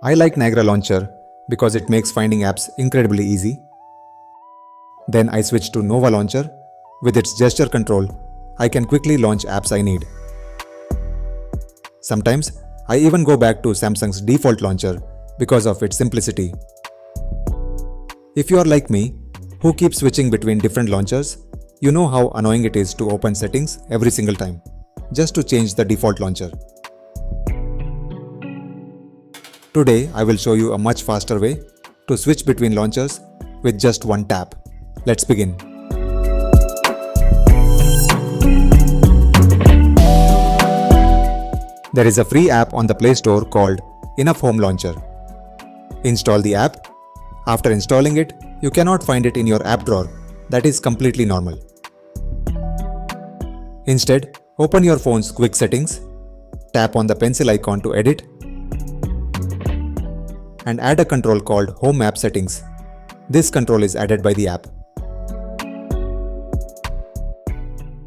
I like Niagara Launcher because it makes finding apps incredibly easy. Then I switch to Nova Launcher. With its gesture control, I can quickly launch apps I need. Sometimes I even go back to Samsung's default launcher because of its simplicity. If you are like me, who keeps switching between different launchers, you know how annoying it is to open settings every single time, just to change the default launcher. Today, I will show you a much faster way to switch between launchers with just one tap. Let's begin. There is a free app on the Play Store called Enough Home Launcher. Install the app. After installing it, you cannot find it in your app drawer. That is completely normal. Instead, open your phone's quick settings, tap on the pencil icon to edit, and add a control called Home Map Settings. This control is added by the app.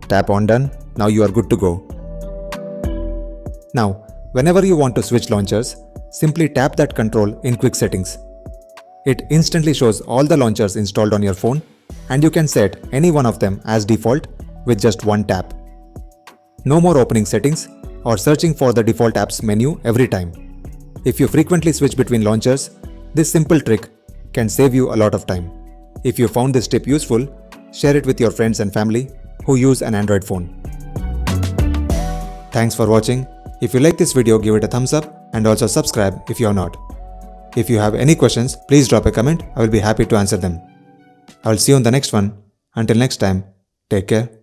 Tap on Done. Now you are good to go. Now, whenever you want to switch launchers, simply tap that control in Quick Settings. It instantly shows all the launchers installed on your phone, and you can set any one of them as default with just one tap. No more opening settings or searching for the default apps menu every time. If you frequently switch between launchers, this simple trick can save you a lot of time. If you found this tip useful, share it with your friends and family who use an Android phone. Thanks for watching. If you like this video, give it a thumbs up and also subscribe if you are not. If you have any questions, please drop a comment. I will be happy to answer them. I will see you on the next one. Until next time, take care.